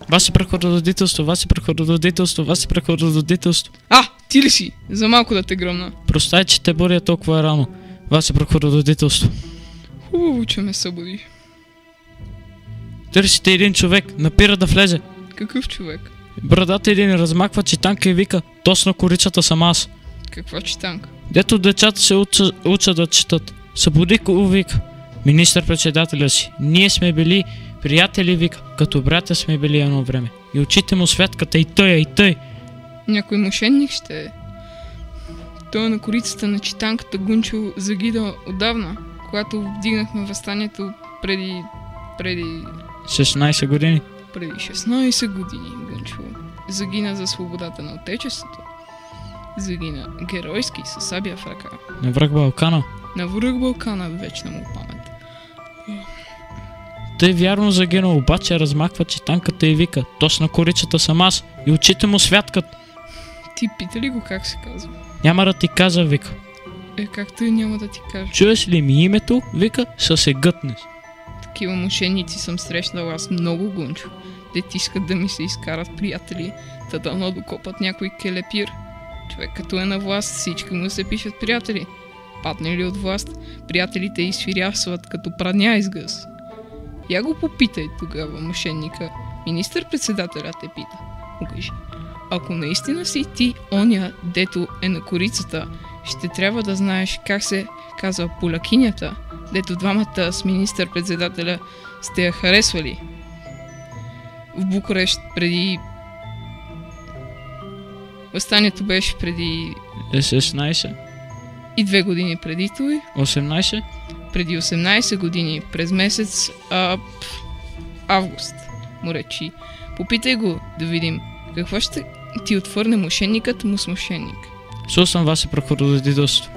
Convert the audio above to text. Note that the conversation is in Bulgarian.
Ваше прехорододителство, ваше прехорододителство, ваше прехорододителство. Ти ли си? За малко да те гръмна. Простай, че те боря толкова рано. Ваше прехорододителство. Хубаво, че ме събуди. Търсите един човек, напира да влезе. Какъв човек? Брадата един размахва читанка и вика, точно корицата съм аз. Каква читанка? Дето децата се учат да четат. Събуди го, вика. Министър-председателя си. Ние сме били приятели, вика. Като брата сме били едно време. И очите му светката, и тъй. Някой мошенник ще е. Той на корицата на читанката Гунчо загида отдавна, когато вдигнахме въстанието преди 16 години. Преди 16 години Гунчо загина за свободата на отечеството. Загина геройски със сабия в ръка. На връх Балкана. На връх Балкана, вечна му памет. Той вярно загинал, обаче размахва читанката и вика, точно корицата съм аз. И очите му святкат. Ти пита ли го как се казва? Няма да ти кажа, вика. Както и няма да ти кажа. Чуеш ли ми името, вика, ще се гътнеш. Такива мошенници съм срещнал аз много, Гунчо. Дет искат да ми се изкарат приятели, да дано докопат някой келепир. Човек като е на власт, всички му се пишат приятели. Падне ли от власт, приятелите изфирясват като праня из гъс. Я го попитай тогава, мошенника. Министър-председателя те пита. Му кажи, ако наистина си ти оня, дето е на корицата, ще трябва да знаеш как се казва полякинята, дето двамата с министър-председателя сте я харесвали. В Букурещ преди... Въстанието беше преди... 16. И 2 години преди той. 18. Преди 18 години, през месец август, му речи. Попитай го да видим какво ще ти отвърне мошенникът му с мошенник. Слушам, ваше прехорододителство.